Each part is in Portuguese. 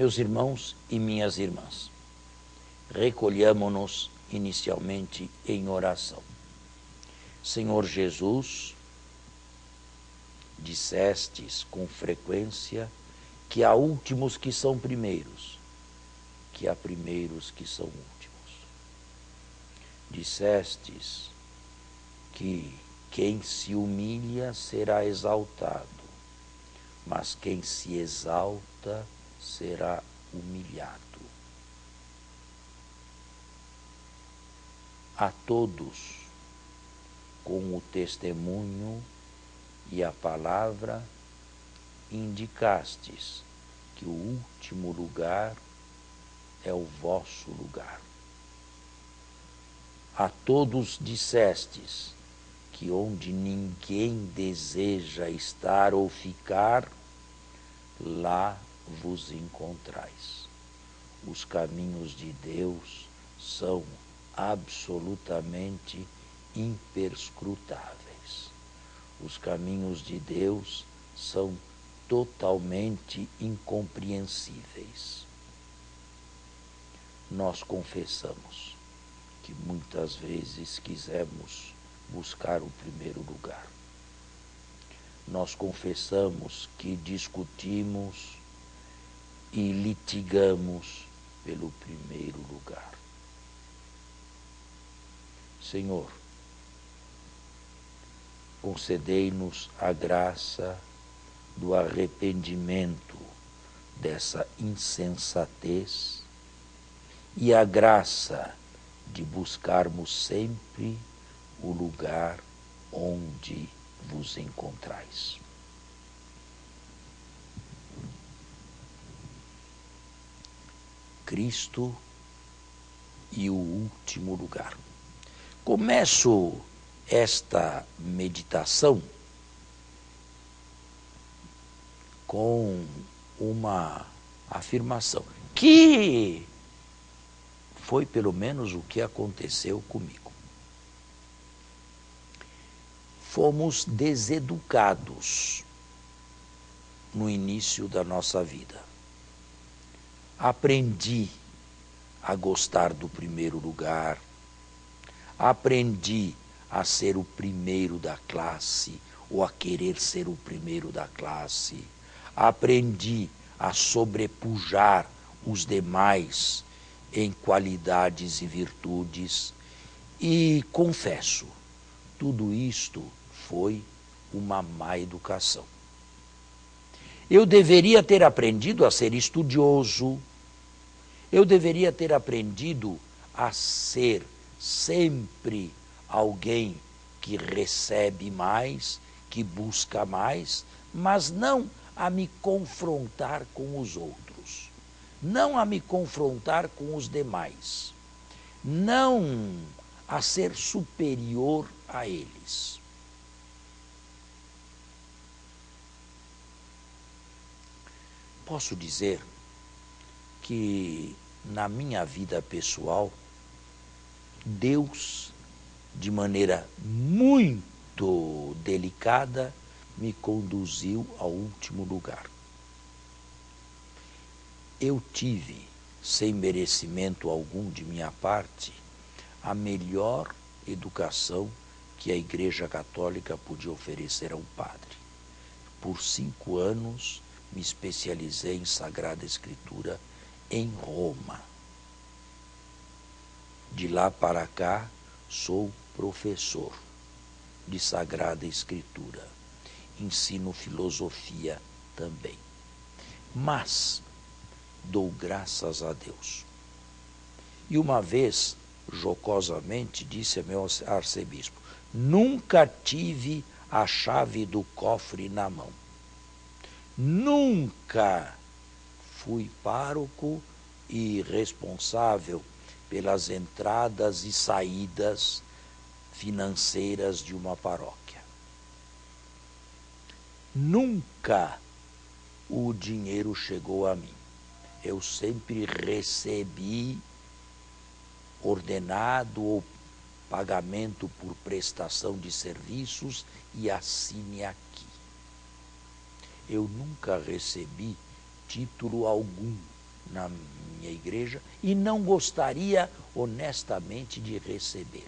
Meus irmãos e minhas irmãs, recolhamo-nos inicialmente em oração. Senhor Jesus, dissestes com frequência que há últimos que são primeiros, que há primeiros que são últimos. Dissestes que quem se humilha será exaltado, mas quem se exalta será humilhado. A todos, com o testemunho e a palavra, indicastes que o último lugar é o vosso lugar. A todos dissestes que onde ninguém deseja estar ou ficar, lá vos encontrais. Os caminhos de Deus são absolutamente imperscrutáveis. Os caminhos de Deus são totalmente incompreensíveis. Nós confessamos que muitas vezes quisemos buscar o primeiro lugar. Nós confessamos que discutimos e litigamos pelo primeiro lugar. Senhor, concedei-nos a graça do arrependimento dessa insensatez e a graça de buscarmos sempre o lugar onde vos encontrais. Cristo e o último lugar. Começo esta meditação com uma afirmação, que foi pelo menos o que aconteceu comigo. Fomos deseducados no início da nossa vida. Aprendi a gostar do primeiro lugar, aprendi a ser o primeiro da classe ou a querer ser o primeiro da classe, aprendi a sobrepujar os demais em qualidades e virtudes e, confesso, tudo isto foi uma má educação. Eu deveria ter aprendido a ser estudioso, eu deveria ter aprendido a ser sempre alguém que recebe mais, que busca mais, mas não a me confrontar com os outros, não a me confrontar com os demais, não a ser superior a eles. Posso dizer que na minha vida pessoal, Deus, de maneira muito delicada, me conduziu ao último lugar. Eu tive, sem merecimento algum de minha parte, a melhor educação que a Igreja Católica podia oferecer a um padre. Por 5 anos, me especializei em Sagrada Escritura em Roma. De lá para cá, sou professor de Sagrada Escritura. Ensino filosofia também. Mas dou graças a Deus. E uma vez, jocosamente, disse a meu arcebispo, nunca tive a chave do cofre na mão. Nunca fui pároco e responsável pelas entradas e saídas financeiras de uma paróquia. Nunca o dinheiro chegou a mim. Eu sempre recebi ordenado ou pagamento por prestação de serviços e assine aqui. Eu nunca recebi título algum na minha igreja e não gostaria honestamente de receber.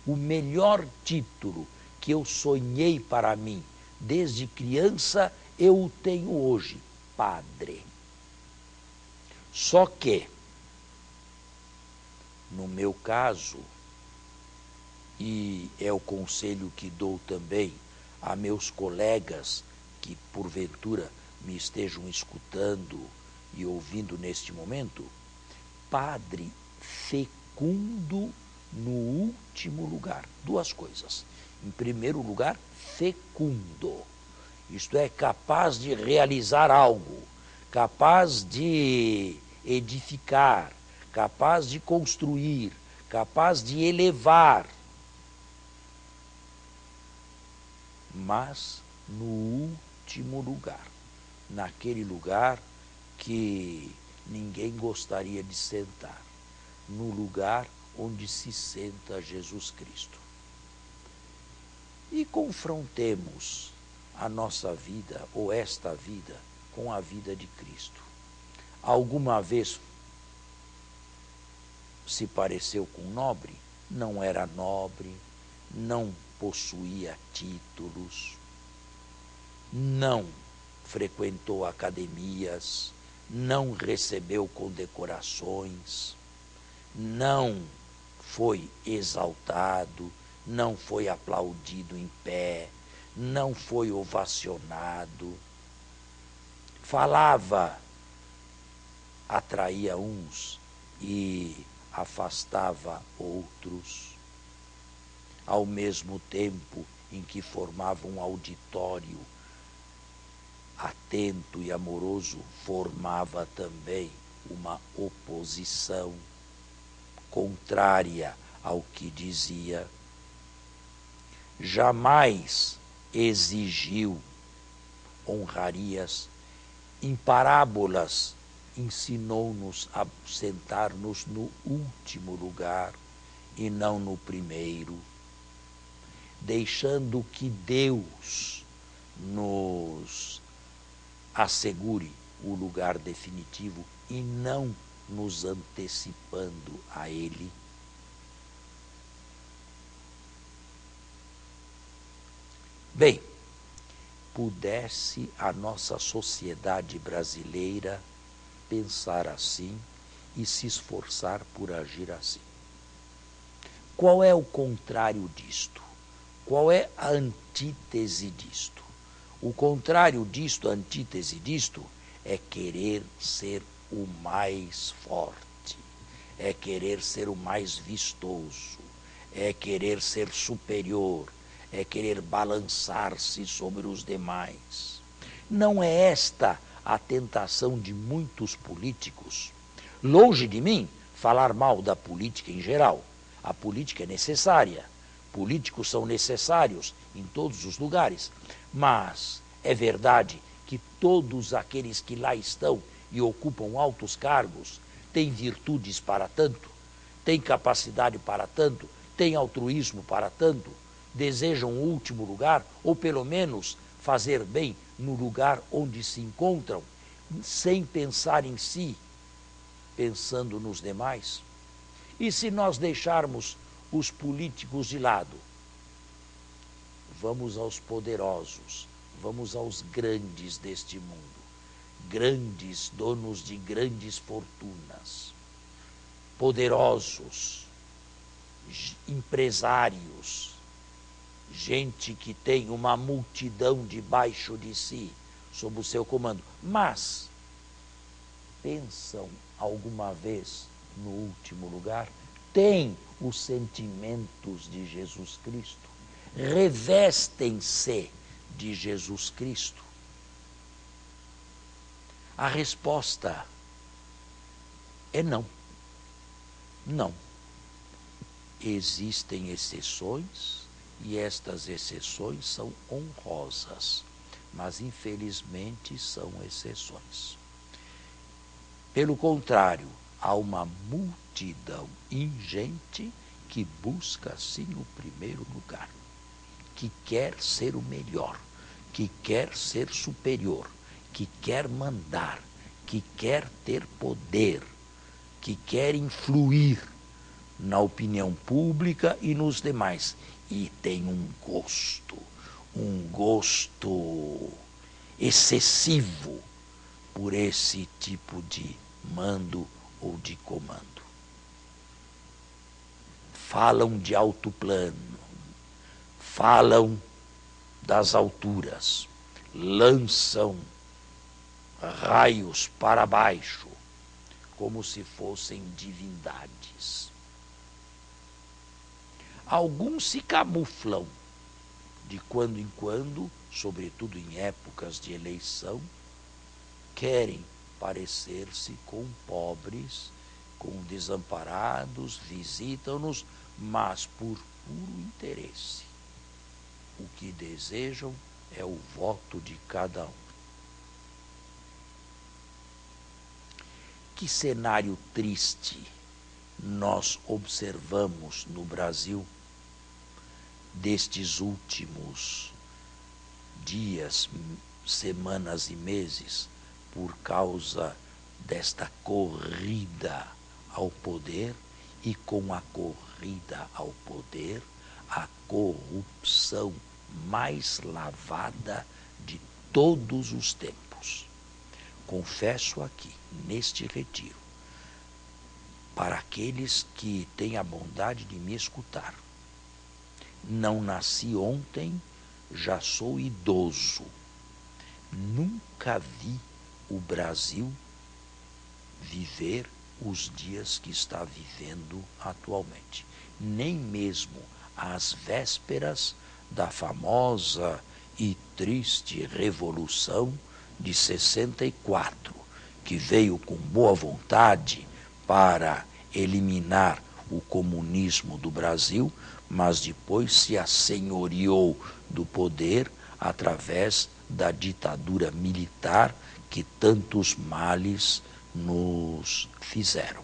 O melhor título que eu sonhei para mim desde criança, eu o tenho hoje, padre. Só que, no meu caso, e é o conselho que dou também a meus colegas que porventura me estejam escutando e ouvindo neste momento, padre fecundo no último lugar. Duas coisas. Em primeiro lugar, fecundo. Isto é, capaz de realizar algo, capaz de edificar, capaz de construir, capaz de elevar. Mas no último lugar, naquele lugar que ninguém gostaria de sentar, no lugar onde se senta Jesus Cristo. E confrontemos a nossa vida, ou esta vida, com a vida de Cristo. Alguma vez se pareceu com nobre? Não era nobre, não possuía títulos, não frequentou academias, não recebeu condecorações, não foi exaltado, não foi aplaudido em pé, não foi ovacionado. Falava, atraía uns e afastava outros. Ao mesmo tempo em que formava um auditório atento e amoroso, formava também uma oposição contrária ao que dizia. Jamais exigiu honrarias. Em parábolas, ensinou-nos a sentar-nos no último lugar e não no primeiro, deixando que Deus nos assegure o lugar definitivo e não nos antecipando a Ele. Bem, pudesse a nossa sociedade brasileira pensar assim e se esforçar por agir assim. Qual é o contrário disto? Qual é a antítese disto? O contrário disto, a antítese disto, é querer ser o mais forte, é querer ser o mais vistoso, é querer ser superior, é querer balançar-se sobre os demais. Não é esta a tentação de muitos políticos? Longe de mim falar mal da política em geral. A política é necessária. Políticos são necessários em todos os lugares. Mas é verdade que todos aqueles que lá estão e ocupam altos cargos têm virtudes para tanto, têm capacidade para tanto, têm altruísmo para tanto, desejam o último lugar, ou pelo menos fazer bem no lugar onde se encontram, sem pensar em si, pensando nos demais. E se nós deixarmos os políticos de lado, vamos aos poderosos, vamos aos grandes deste mundo, grandes donos de grandes fortunas, poderosos, empresários, gente que tem uma multidão debaixo de si, sob o seu comando, mas pensam alguma vez no último lugar? Têm os sentimentos de Jesus Cristo? Revestem-se de Jesus Cristo? A resposta é não. Não. Existem exceções e estas exceções são honrosas, mas infelizmente são exceções. Pelo contrário, há uma multidão ingente que busca sim o primeiro lugar, que quer ser o melhor, que quer ser superior, que quer mandar, que quer ter poder, que quer influir na opinião pública e nos demais. E tem um gosto excessivo por esse tipo de mando ou de comando. Falam de alto plano, falam das alturas, lançam raios para baixo, como se fossem divindades. Alguns se camuflam de quando em quando, sobretudo em épocas de eleição, querem parecer-se com pobres, com desamparados, visitam-nos, mas por puro interesse. O que desejam é o voto de cada um. Que cenário triste nós observamos no Brasil destes últimos dias, semanas e meses, por causa desta corrida ao poder, e com a corrida ao poder, a corrupção mais lavada de todos os tempos. Confesso aqui, neste retiro, para aqueles que têm a bondade de me escutar, não nasci ontem, já sou idoso. Nunca vi o Brasil viver os dias que está vivendo atualmente. Nem mesmo às vésperas da famosa e triste Revolução de 64, que veio com boa vontade para eliminar o comunismo do Brasil, mas depois se assenhoreou do poder através da ditadura militar que tantos males nos fizeram.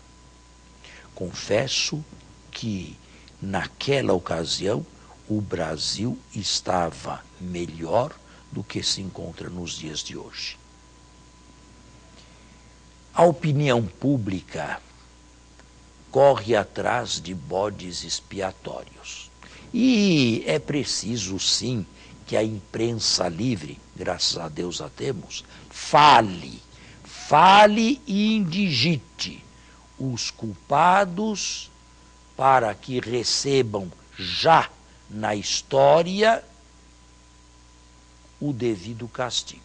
Confesso que naquela ocasião o Brasil estava melhor do que se encontra nos dias de hoje. A opinião pública corre atrás de bodes expiatórios. E é preciso, sim, que a imprensa livre, graças a Deus a temos, fale e indigite os culpados para que recebam já na história o devido castigo.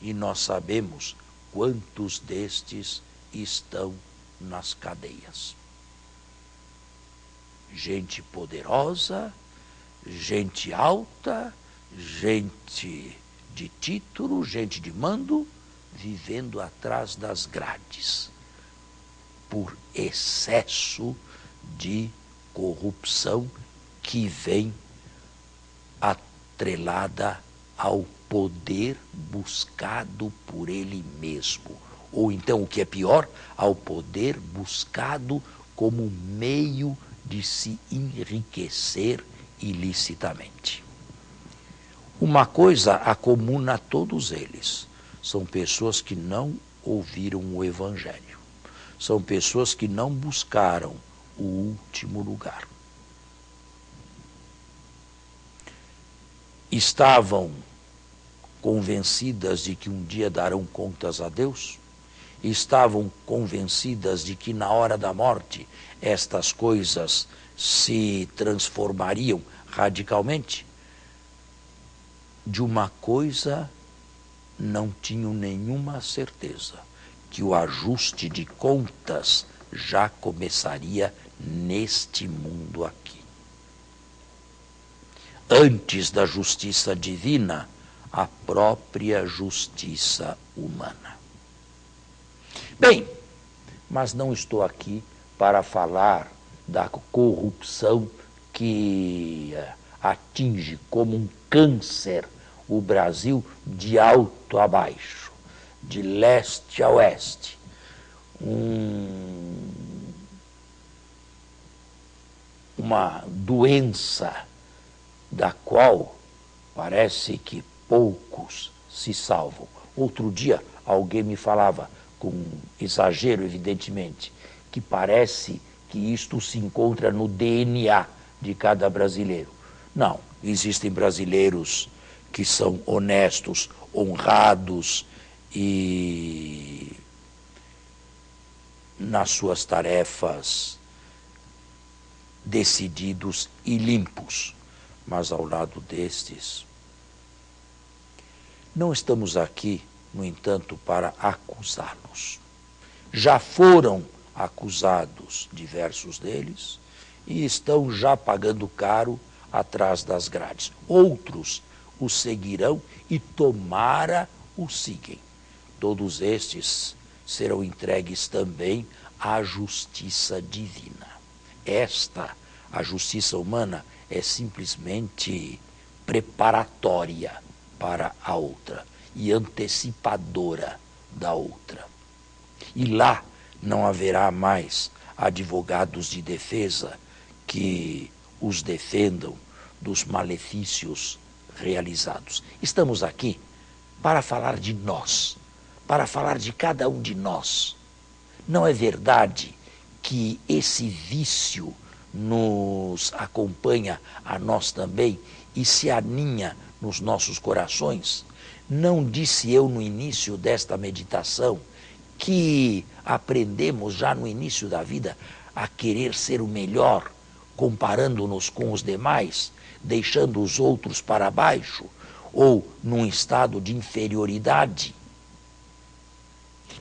E nós sabemos quantos destes estão nas cadeias. Gente poderosa, gente alta, gente de título, gente de mando, vivendo atrás das grades, por excesso de corrupção que vem atrelada ao poder buscado por ele mesmo. Ou então, o que é pior, ao poder buscado como meio de se enriquecer ilicitamente. Uma coisa acomuna a todos eles: são pessoas que não ouviram o Evangelho, são pessoas que não buscaram o último lugar. Estavam convencidas de que um dia darão contas a Deus? Estavam convencidas de que na hora da morte estas coisas se transformariam radicalmente? De uma coisa não tinham nenhuma certeza: que o ajuste de contas já começaria neste mundo aqui. Antes da justiça divina, a própria justiça humana. Bem, mas não estou aqui para falar da corrupção que atinge como um câncer o Brasil de alto a baixo, de leste a oeste. Uma doença da qual parece que poucos se salvam. Outro dia, alguém me falava, com exagero evidentemente, que parece que isto se encontra no DNA de cada brasileiro. Não, existem brasileiros que são honestos, honrados e nas suas tarefas decididos e limpos. Mas ao lado destes, não estamos aqui, no entanto, para acusá-los. Já foram acusados diversos deles e estão já pagando caro atrás das grades. Outros os seguirão e tomara o sigam. Todos estes serão entregues também à justiça divina. A justiça humana, é simplesmente preparatória para a outra e antecipadora da outra. E lá não haverá mais advogados de defesa que os defendam dos malefícios realizados. Estamos aqui para falar de nós, para falar de cada um de nós. Não é verdade que esse vício nos acompanha a nós também e se aninha nos nossos corações? Não disse eu no início desta meditação que aprendemos já no início da vida a querer ser o melhor, comparando-nos com os demais, deixando os outros para baixo ou num estado de inferioridade?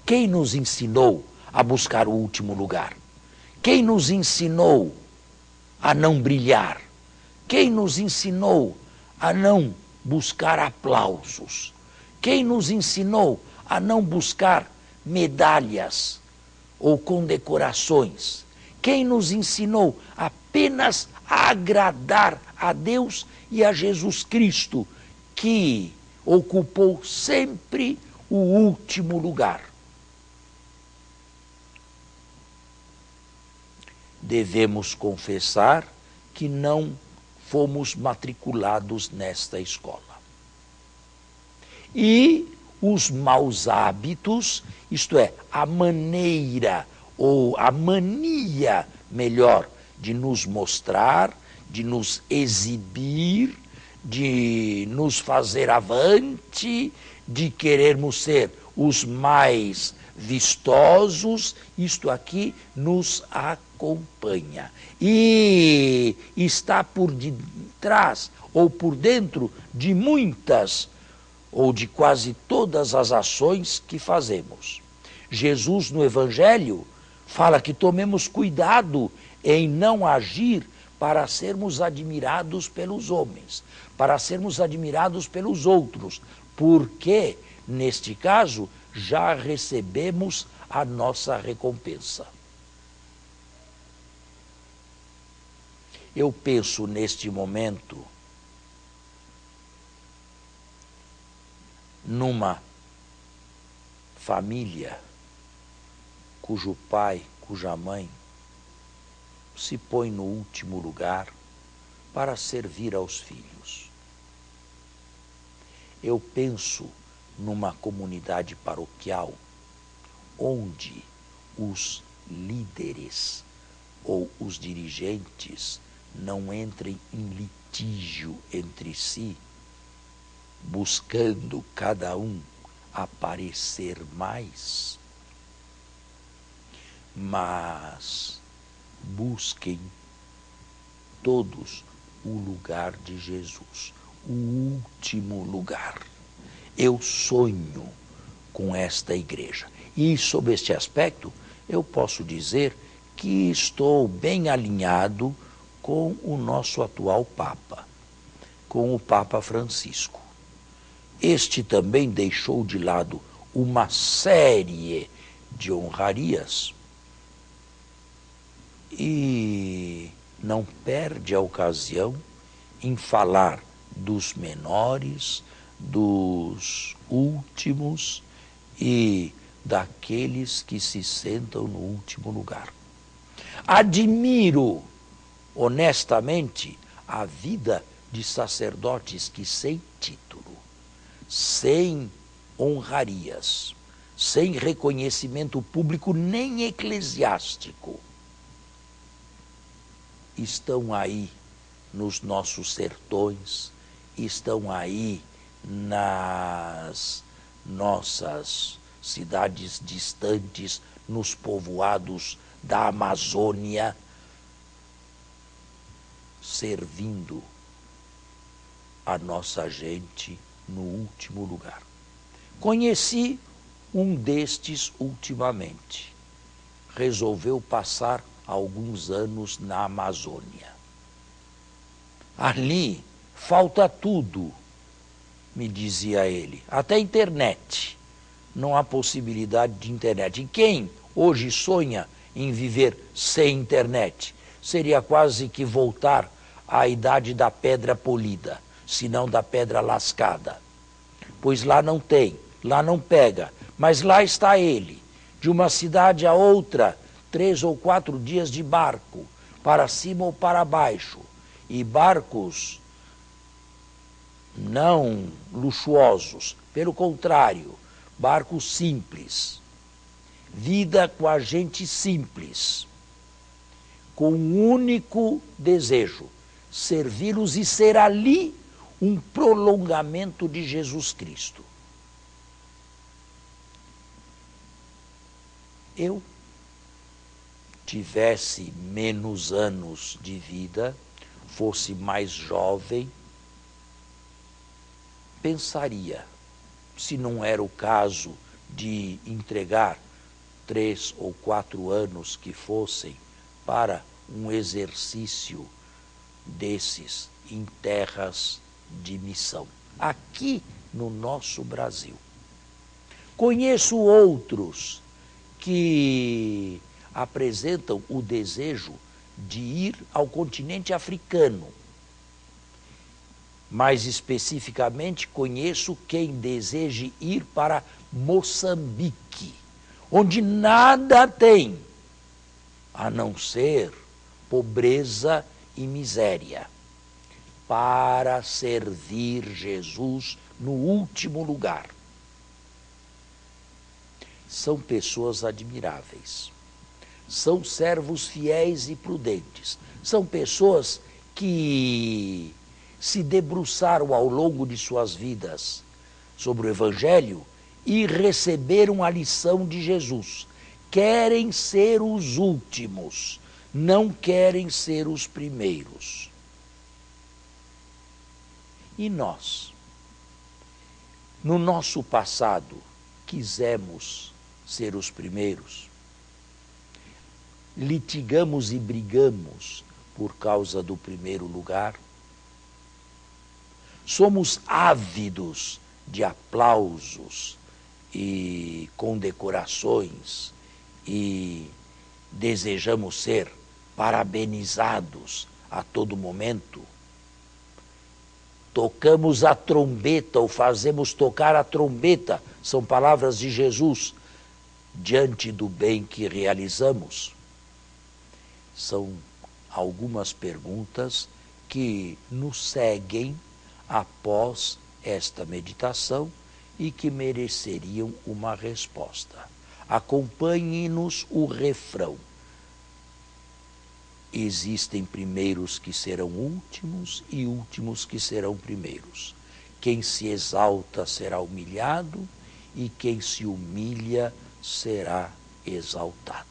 Quem nos ensinou a buscar o último lugar? Quem nos ensinou a não brilhar? Quem nos ensinou a não buscar aplausos? Quem nos ensinou a não buscar medalhas ou condecorações? Quem nos ensinou apenas a agradar a Deus e a Jesus Cristo, que ocupou sempre o último lugar? Devemos confessar que não fomos matriculados nesta escola. E os maus hábitos, isto é, a maneira ou a mania, melhor, de nos mostrar, de nos exibir, de nos fazer avante, de querermos ser os mais vistosos, isto aqui nos acompanha. E está por detrás ou por dentro de muitas ou de quase todas as ações que fazemos. Jesus, no Evangelho, fala que tomemos cuidado em não agir para sermos admirados pelos homens, para sermos admirados pelos outros, porque, neste caso, já recebemos a nossa recompensa. Eu penso neste momento numa família cujo pai, cuja mãe se põe no último lugar para servir aos filhos. Eu penso numa comunidade paroquial onde os líderes ou os dirigentes não entrem em litígio entre si, buscando cada um aparecer mais, mas busquem todos o lugar de Jesus, o último lugar. Eu sonho com esta igreja. E, sob este aspecto, eu posso dizer que estou bem alinhado com o nosso atual Papa, com o Papa Francisco. Este também deixou de lado uma série de honrarias e não perde a ocasião em falar dos menores, dos últimos e daqueles que se sentam no último lugar. Admiro, honestamente, a vida de sacerdotes que, sem título, sem honrarias, sem reconhecimento público nem eclesiástico, estão aí nos nossos sertões, estão aí nas nossas cidades distantes, nos povoados da Amazônia, servindo a nossa gente no último lugar. Conheci um destes ultimamente. Resolveu passar alguns anos na Amazônia. Ali falta tudo, me dizia ele, até internet. Não há possibilidade de internet. E quem hoje sonha em viver sem internet? Seria quase que voltar à idade da pedra polida, se não da pedra lascada. Pois lá não tem, lá não pega, mas lá está ele, de uma cidade a outra, 3 ou 4 dias de barco, para cima ou para baixo, e barcos não luxuosos, pelo contrário, barcos simples, vida com a gente simples, com um único desejo, servi-los e ser ali um prolongamento de Jesus Cristo. Eu tivesse menos anos de vida, fosse mais jovem, pensaria, se não era o caso de entregar 3 ou 4 anos que fossem para um exercício desses em terras de missão, aqui no nosso Brasil. Conheço outros que apresentam o desejo de ir ao continente africano. Mais especificamente, conheço quem deseje ir para Moçambique, onde nada tem, a não ser pobreza e miséria, para servir Jesus no último lugar. São pessoas admiráveis, são servos fiéis e prudentes, são pessoas que se debruçaram ao longo de suas vidas sobre o Evangelho e receberam a lição de Jesus. Querem ser os últimos, não querem ser os primeiros. E nós, no nosso passado, quisemos ser os primeiros? Litigamos e brigamos por causa do primeiro lugar? Somos ávidos de aplausos e condecorações e desejamos ser parabenizados a todo momento? Tocamos a trombeta ou fazemos tocar a trombeta, são palavras de Jesus, diante do bem que realizamos? São algumas perguntas que nos seguem após esta meditação e que mereceriam uma resposta. Acompanhe-nos o refrão. Existem primeiros que serão últimos e últimos que serão primeiros. Quem se exalta será humilhado e quem se humilha será exaltado.